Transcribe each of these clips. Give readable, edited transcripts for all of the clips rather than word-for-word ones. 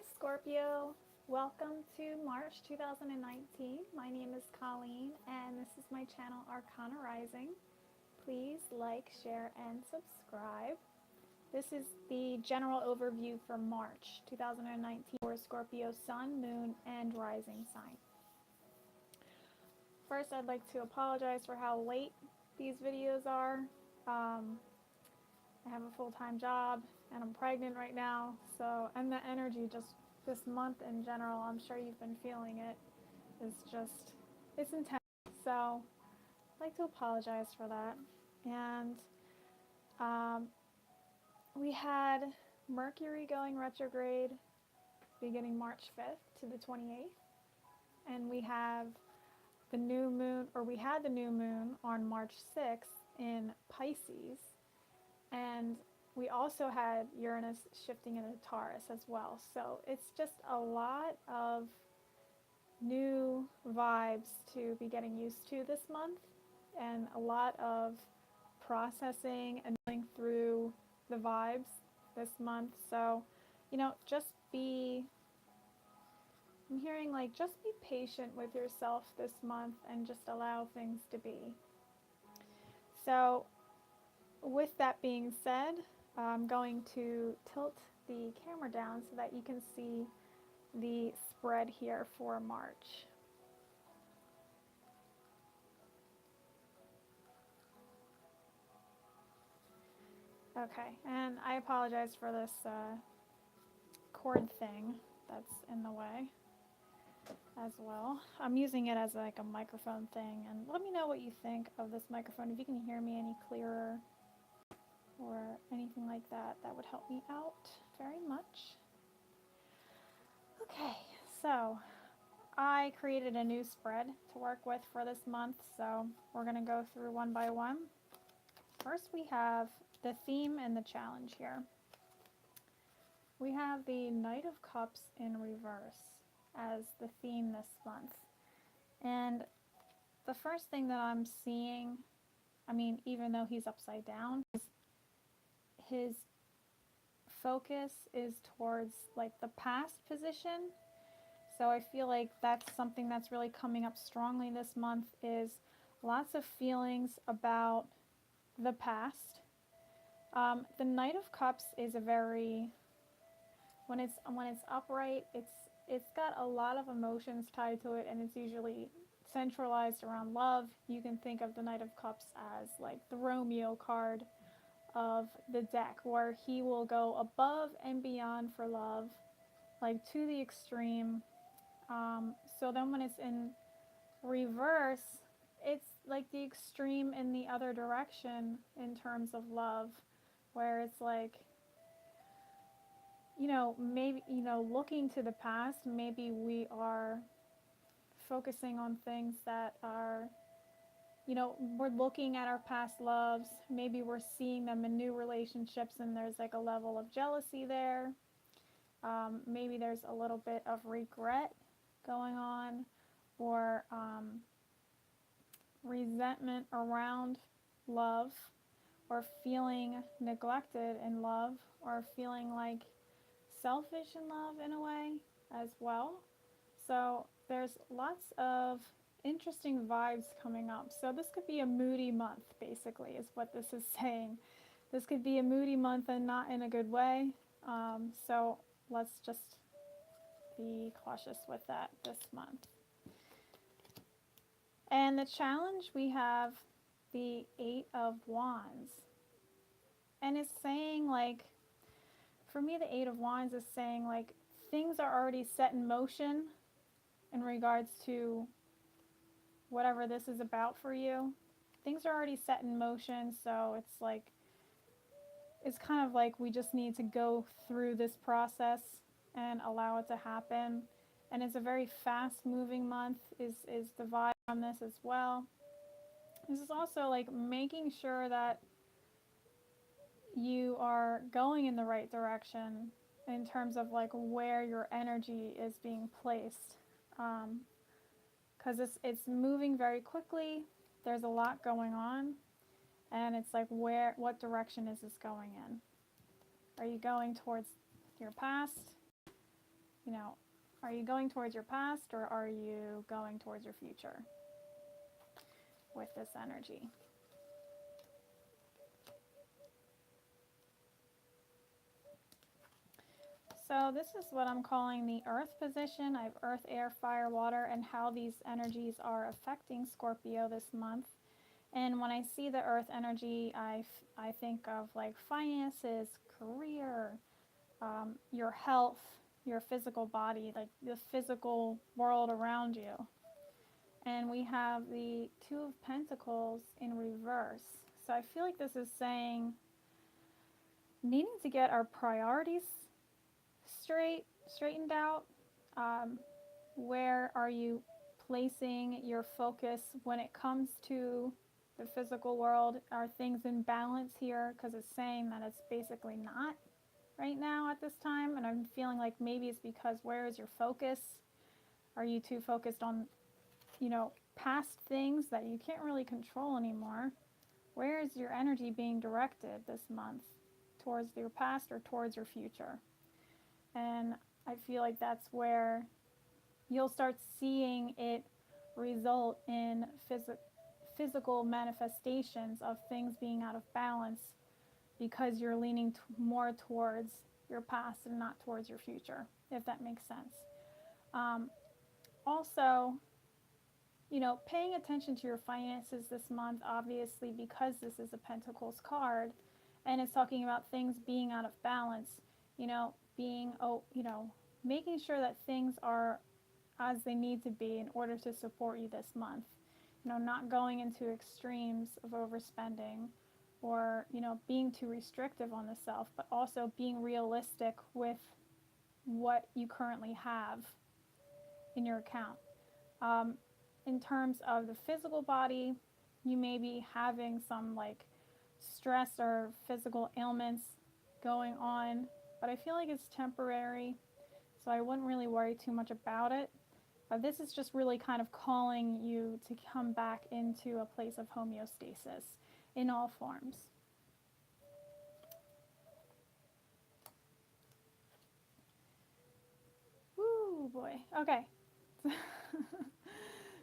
Scorpio. Welcome to March 2019. My name is Colleen and this is my channel Arcana Rising. Please like, share, and subscribe. This is the general overview for March 2019 for Scorpio Sun, Moon, and Rising sign. First, I'd like to apologize for how late these videos are. I have a full-time job and I'm pregnant right now, and the energy just this month in general, I'm sure you've been feeling it, it's intense. So I'd like to apologize for that. And we had Mercury going retrograde beginning March 5th to the 28th, and we have the new moon, or we had the new moon on March 6th in Pisces, and we also had Uranus shifting into Taurus as well. So it's just a lot of new vibes to be getting used to this month, and a lot of processing and going through the vibes this month. So, I'm hearing just be patient with yourself this month and just allow things to be. So with that being said, I'm going to tilt the camera down so that you can see the spread here for March. Okay, and I apologize for this cord thing that's in the way as well. I'm using it as like a microphone thing, and let me know what you think of this microphone. If you can hear me any clearer or anything like that, that would help me out very much. Okay, so I created a new spread to work with for this month, so we're going to go through one by one. First, we have the theme and the challenge here. We have the Knight of Cups in reverse as the theme this month. And the first thing that I'm seeing, even though he's upside down, his focus is towards the past position. So I feel like that's something that's really coming up strongly this month, is lots of feelings about the past. The Knight of Cups is a very, when it's upright, it's got a lot of emotions tied to it, and it's usually centralized around love. You can think of the Knight of Cups as the Romeo card of the deck, where he will go above and beyond for love, to the extreme. So then when it's in reverse, it's the extreme in the other direction in terms of love, where it's maybe, looking to the past, maybe we are focusing on things that are, we're looking at our past loves, maybe we're seeing them in new relationships and there's a level of jealousy there. Maybe there's a little bit of regret going on, or resentment around love, or feeling neglected in love, or feeling selfish in love in a way as well. So there's lots of interesting vibes coming up. So this could be a moody month, basically, is what this is saying. This could be a moody month, and not in a good way. So let's just be cautious with that this month. And the challenge, we have the 8 of Wands. And it's saying, for me, the 8 of Wands is saying, things are already set in motion in regards to whatever this is about for you. Things are already set in motion, so it's kind of we just need to go through this process and allow it to happen. And it's a very fast-moving month is the vibe on this as well. This is also making sure that you are going in the right direction in terms of where your energy is being placed, because it's moving very quickly. There's a lot going on, and it's what direction is this going in? Are you going towards your past? You know, are you going towards your past or are you going towards your future with this energy? So this is what I'm calling the earth position. I have earth, air, fire, water, and how these energies are affecting Scorpio this month. And when I see the earth energy, I think of like finances, career, your health, your physical body, like the physical world around you. And we have the Two of Pentacles in reverse. So I feel like this is saying needing to get our priorities straightened out. Um, where are you placing your focus when it comes to the physical world? Are things in balance here? Because it's saying that it's basically not right now at this time. And I'm feeling like maybe it's because where is your focus? Are you too focused on, past things that you can't really control anymore? Where is your energy being directed this month? Towards your past or towards your future? And I feel like that's where you'll start seeing it result in physical manifestations of things being out of balance because you're leaning more towards your past and not towards your future, if that makes sense. Also, paying attention to your finances this month, obviously, because this is a Pentacles card and it's talking about things being out of balance, being, making sure that things are as they need to be in order to support you this month. Not going into extremes of overspending or, being too restrictive on the self, but also being realistic with what you currently have in your account. In terms of the physical body, you may be having some like stress or physical ailments going on, but I feel like it's temporary, so I wouldn't really worry too much about it. But this is just really kind of calling you to come back into a place of homeostasis in all forms. Woo, boy. Okay.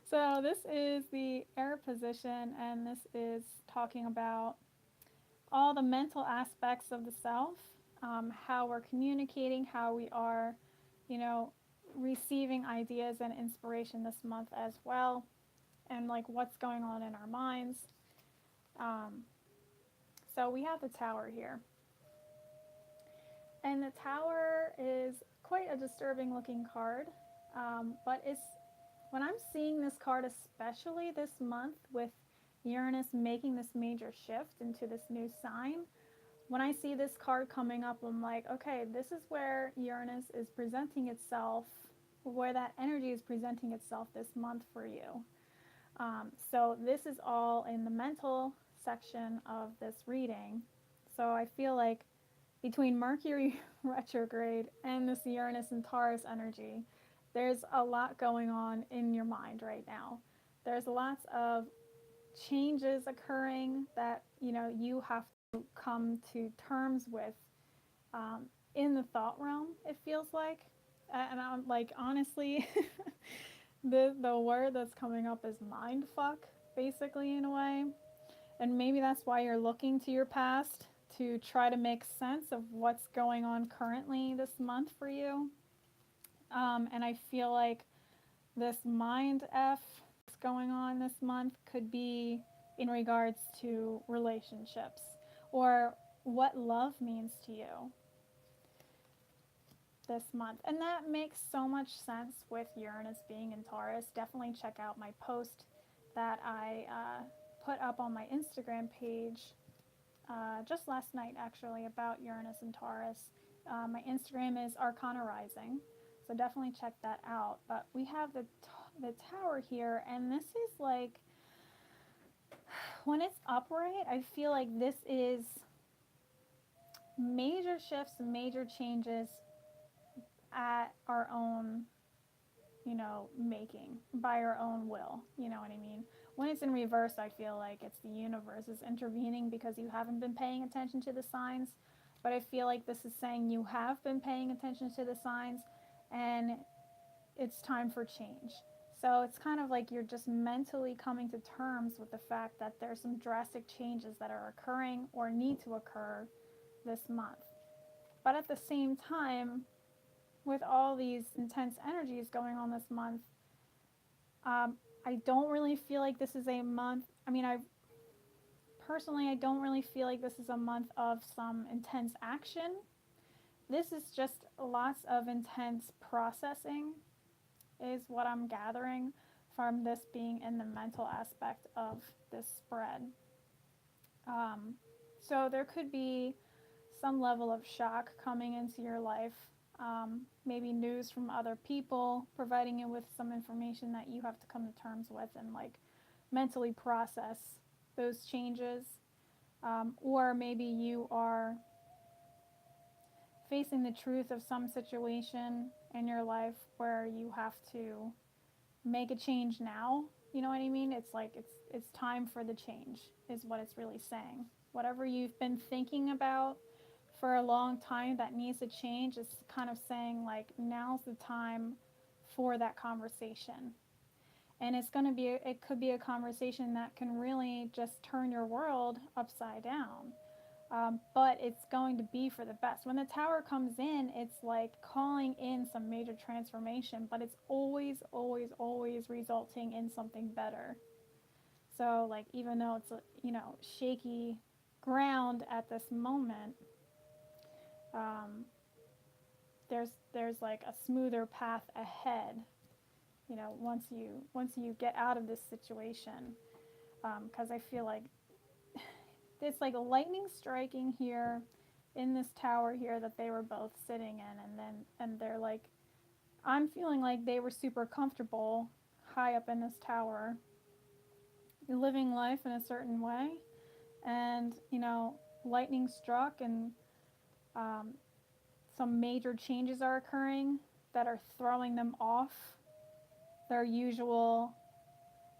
So this is the air position, and this is talking about all the mental aspects of the self, how we're communicating, how we are, receiving ideas and inspiration this month as well, and like what's going on in our minds. So we have the Tower here. And the Tower is quite a disturbing looking card, but it's when I'm seeing this card, especially this month with Uranus making this major shift into this new sign, when I see this card coming up, I'm like, okay, this is where Uranus is presenting itself, where that energy is presenting itself this month for you. So this is all in the mental section of this reading. So I feel like between Mercury retrograde and this Uranus and Taurus energy, there's a lot going on in your mind right now. There's lots of changes occurring that you have to come to terms with in the thought realm, it feels like. And I'm like, honestly, the word that's coming up is mind fuck, basically, in a way. And maybe that's why you're looking to your past to try to make sense of what's going on currently this month for you. And I feel like this mind F that's going on this month could be in regards to relationships or what love means to you this month. And that makes so much sense with Uranus being in Taurus. Definitely check out my post that I put up on my Instagram page just last night, actually, about Uranus and Taurus. My Instagram is Arcana Rising, so definitely check that out. But we have the Tower here, and this is like, when it's upright, I feel like this is major shifts, major changes at our own, making, by our own will, you know what I mean? When it's in reverse, I feel like it's the universe is intervening because you haven't been paying attention to the signs. But I feel like this is saying you have been paying attention to the signs, and it's time for change. So it's kind of like you're just mentally coming to terms with the fact that there's some drastic changes that are occurring or need to occur this month. But at the same time, with all these intense energies going on this month, I don't really feel like this is a month. I mean, I don't really feel like this is a month of some intense action. This is just lots of intense processing, is what I'm gathering from this being in the mental aspect of this spread. Um, so there could be some level of shock coming into your life, maybe news from other people, providing you with some information that you have to come to terms with and like mentally process those changes. Or maybe you are facing the truth of some situation in your life where you have to make a change now. You know what I mean? It's like it's time for the change is what it's really saying. Whatever you've been thinking about for a long time that needs to change is kind of saying like now's the time for that conversation. And it could be a conversation that can really just turn your world upside down. But it's going to be for the best. When the tower comes in, it's like calling in some major transformation, but it's always, always, always resulting in something better. So, like, even though it's, shaky ground at this moment, um, there's like a smoother path ahead. Once you get out of this situation, because I feel like it's like a lightning striking here in this tower here that they were both sitting in, and they're like, I'm feeling like they were super comfortable high up in this tower, living life in a certain way, and lightning struck, and um, some major changes are occurring that are throwing them off their usual,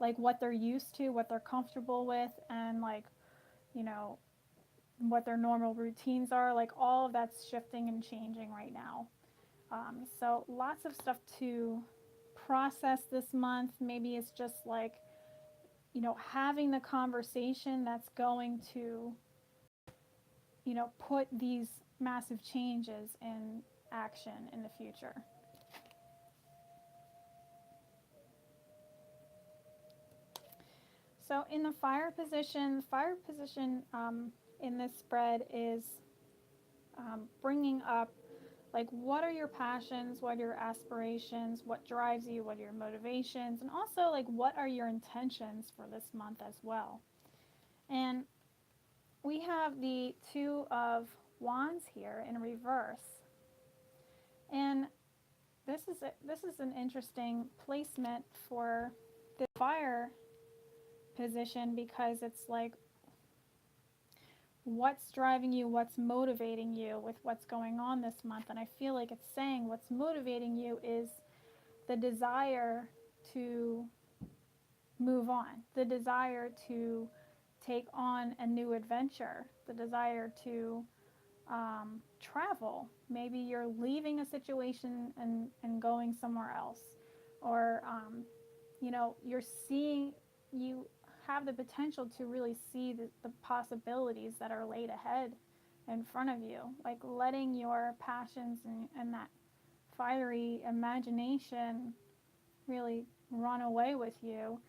like what they're used to, what they're comfortable with, and like you know what their normal routines are. Like all of that's shifting and changing right now. So lots of stuff to process this month. Maybe it's just like, having the conversation that's going to, put these massive changes in action in the future. So in the fire position, in this spread is bringing up like what are your passions, what are your aspirations, what drives you, what are your motivations, and also like what are your intentions for this month as well. And we have the Two of Wands here in reverse, and this is an interesting placement for the fire position, because it's like what's driving you, what's motivating you with what's going on this month. And I feel like it's saying what's motivating you is the desire to move on, the desire to take on a new adventure, the desire to travel. Maybe you're leaving a situation and going somewhere else, or you have the potential to really see the possibilities that are laid ahead in front of you, like letting your passions and that fiery imagination really run away with you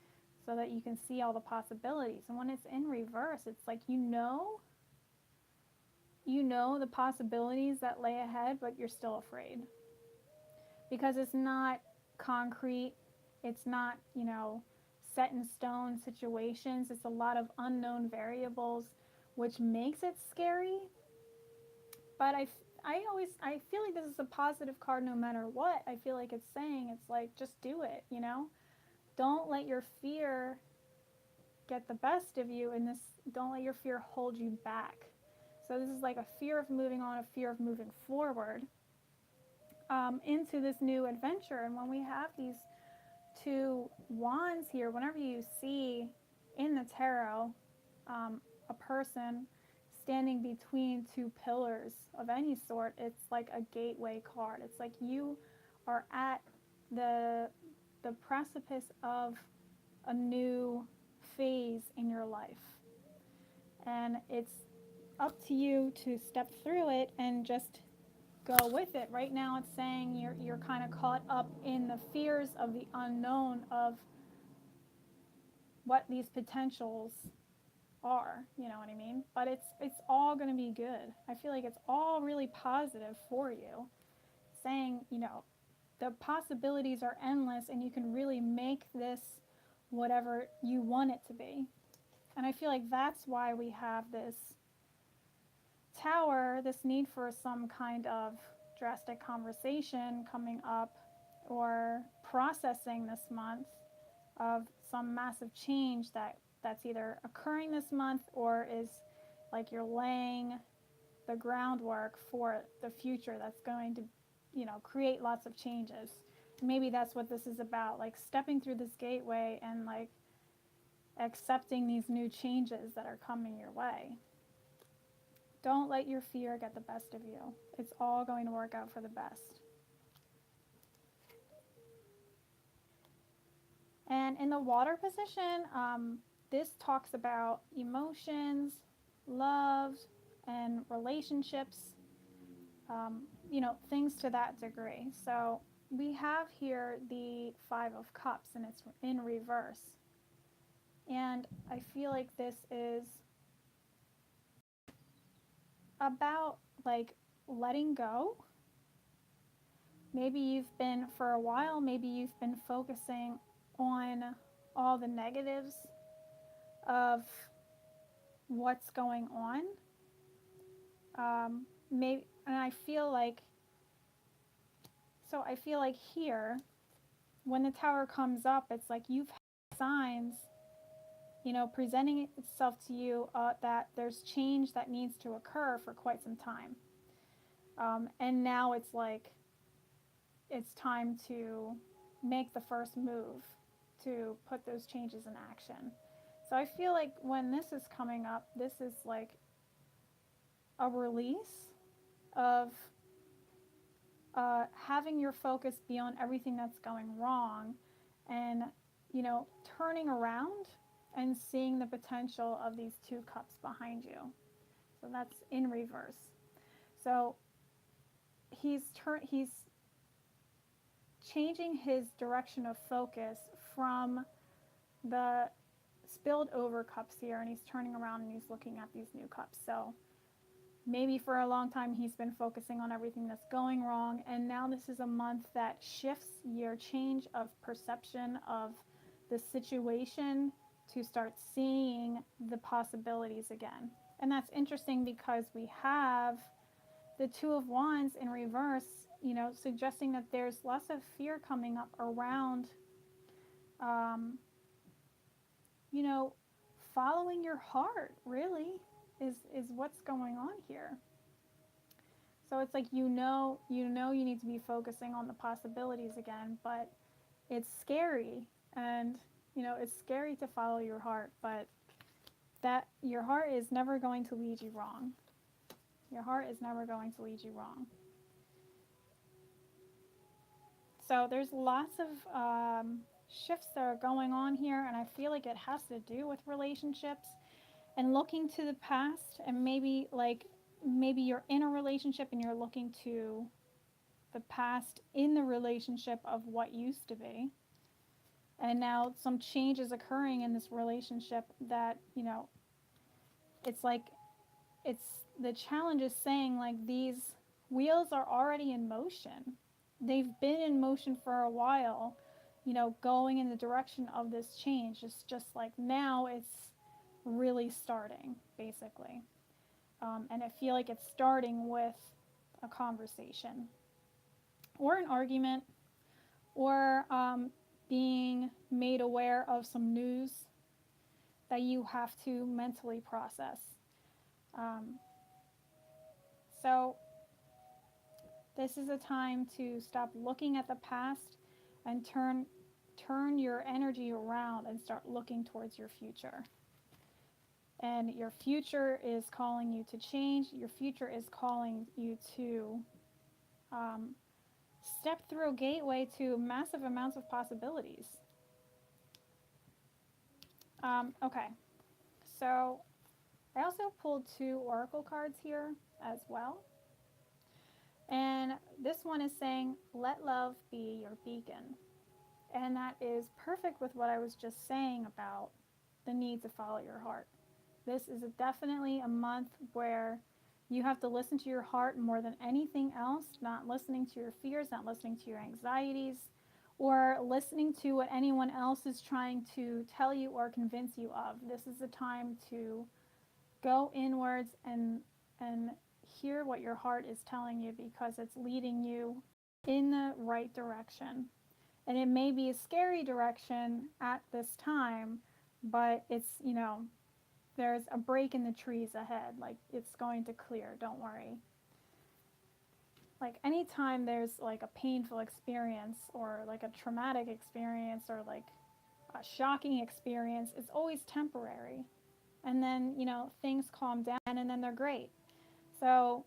so that you can see all the possibilities. And when it's in reverse, it's like the possibilities that lay ahead, but you're still afraid because it's not concrete, it's not set in stone situations. It's a lot of unknown variables, which makes it scary. But I feel like this is a positive card no matter what. I feel like it's saying, it's like, just do it, Don't let your fear get the best of you in this. Don't let your fear hold you back. So this is like a fear of moving on, a fear of moving forward into this new adventure. And when we have these Two Wands here, whenever you see in the tarot a person standing between two pillars of any sort, it's like a gateway card. It's like you are at the precipice of a new phase in your life. And it's up to you to step through it and just go with it. Right now it's saying you're kind of caught up in the fears of the unknown of what these potentials are, you know what I mean? But it's all going to be good. I feel like it's all really positive for you. Saying, you know, the possibilities are endless and you can really make this whatever you want it to be. And I feel like that's why we have this tower, this need for some kind of drastic conversation coming up or processing this month of some massive change that's either occurring this month or is like you're laying the groundwork for the future that's going to, you know, create lots of changes. Maybe that's what this is about, like stepping through this gateway and like accepting these new changes that are coming your way. Don't let your fear get the best of you. It's all going to work out for the best. And in the water position, this talks about emotions, love, and relationships, you know, things to that degree. So we have here the Five of Cups, and it's in reverse. And I feel like this is about like letting go. Maybe you've been, for a while, maybe you've been focusing on all the negatives of what's going on. Maybe, and I feel like here, when the tower comes up, it's like you've had signs, you know, presenting itself to you that there's change that needs to occur for quite some time. And now it's like, it's time to make the first move to put those changes in action. So I feel like when this is coming up, this is like a release of having your focus be on everything that's going wrong and, you know, turning around and seeing the potential of these two cups behind you. So that's in reverse. So he's changing his direction of focus from the spilled over cups here, and he's turning around and he's looking at these new cups. So maybe for a long time he's been focusing on everything that's going wrong, and now this is a month that shifts your change of perception of the situation to start seeing the possibilities again. And that's interesting because we have the Two of Wands in reverse, you know, suggesting that there's lots of fear coming up around, you know, following your heart really is what's going on here. So it's like, you know you need to be focusing on the possibilities again, but it's scary. And, you know, it's scary to follow your heart, but that your heart is never going to lead you wrong. Your heart is never going to lead you wrong. So there's lots of shifts that are going on here, and I feel like it has to do with relationships and looking to the past. And maybe you're in a relationship and you're looking to the past in the relationship of what used to be. And now some change is occurring in this relationship that, you know, it's like, it's the challenge is saying like these wheels are already in motion. They've been in motion for a while, you know, going in the direction of this change. It's just like now it's really starting, basically. And I feel like it's starting with a conversation or an argument or being made aware of some news that you have to mentally process. So this is a time to stop looking at the past and turn your energy around and start looking towards your future. And your future is calling you to change. Your future is calling you to step through a gateway to massive amounts of possibilities. Okay, so I also pulled 2 oracle cards here as well. And this one is saying, let love be your beacon. And that is perfect with what I was just saying about the need to follow your heart. This is definitely a month where you have to listen to your heart more than anything else, not listening to your fears, not listening to your anxieties, or listening to what anyone else is trying to tell you or convince you of. This is the time to go inwards and hear what your heart is telling you, because it's leading you in the right direction. And it may be a scary direction at this time, but it's, there's a break in the trees ahead. Like, it's going to clear, don't worry. Like, anytime there's like a painful experience or like a traumatic experience or like a shocking experience, it's always temporary. And then, things calm down and then they're great. So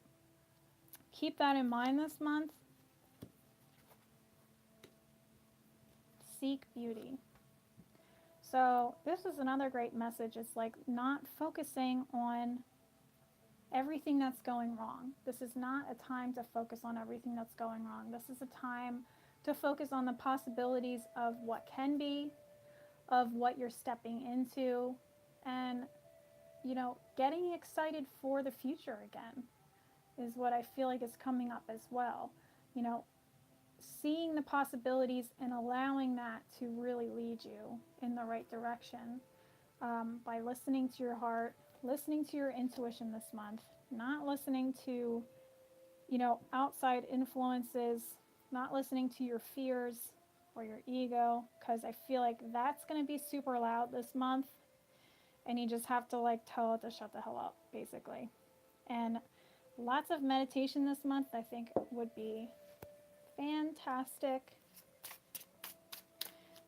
keep that in mind this month. Seek beauty. So this is another great message. It's like not focusing on everything that's going wrong. This is not a time to focus on everything that's going wrong. This is a time to focus on the possibilities of what can be, of what you're stepping into, and, getting excited for the future again is what I feel like is coming up as well. Seeing the possibilities and allowing that to really lead you in the right direction, by listening to your heart, listening to your intuition this month, not listening to, outside influences, not listening to your fears or your ego, because I feel like that's going to be super loud this month, and you just have to like tell it to shut the hell up, basically. And lots of meditation this month, I think, would be fantastic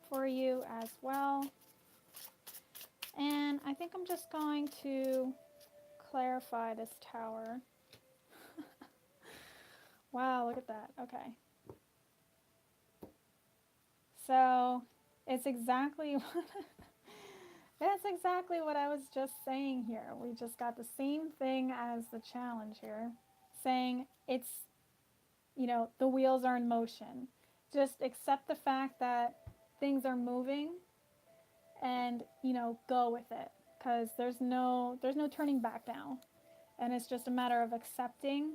for you as well. And I think I'm just going to clarify this tower. Wow, look at that. Okay. So it's exactly that's exactly what I was just saying here. We just got the same thing as the challenge here, saying it's, the wheels are in motion. Just accept the fact that things are moving and, go with it, because there's no turning back now. And it's just a matter of accepting,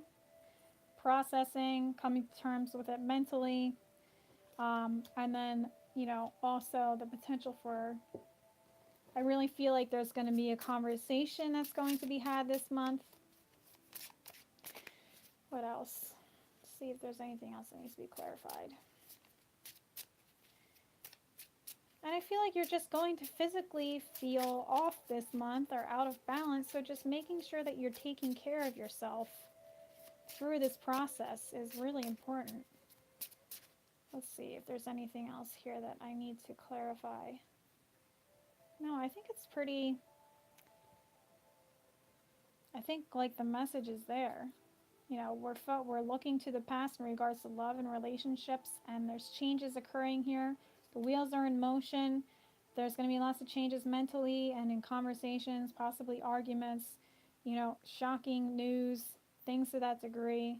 processing, coming to terms with it mentally, and then, also the potential for, I really feel like there's going to be a conversation that's going to be had this month. What else? Let's see if there's anything else that needs to be clarified. And I feel like you're just going to physically feel off this month or out of balance. So just making sure that you're taking care of yourself through this process is really important. Let's see if there's anything else here that I need to clarify. No, I think it's pretty, I think like the message is there. We're looking to the past in regards to love and relationships, and there's changes occurring here. The wheels are in motion. There's going to be lots of changes mentally and in conversations, possibly arguments, shocking news, things to that degree.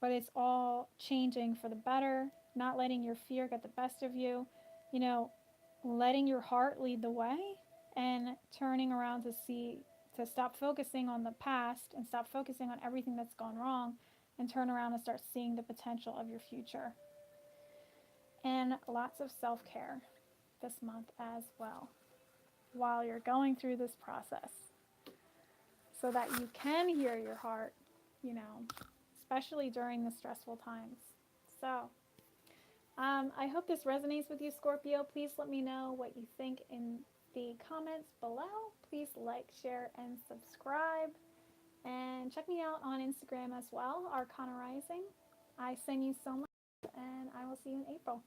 But it's all changing for the better, not letting your fear get the best of you, letting your heart lead the way, and turning around to stop focusing on the past and stop focusing on everything that's gone wrong, and turn around and start seeing the potential of your future. And lots of self-care this month as well, while you're going through this process, so that you can hear your heart, especially during the stressful times. So I hope this resonates with you, Scorpio. Please let me know what you think in the comments below. Please like, share, and subscribe. And check me out on Instagram as well, Arcana Rising. I send you so much, and I will see you in April.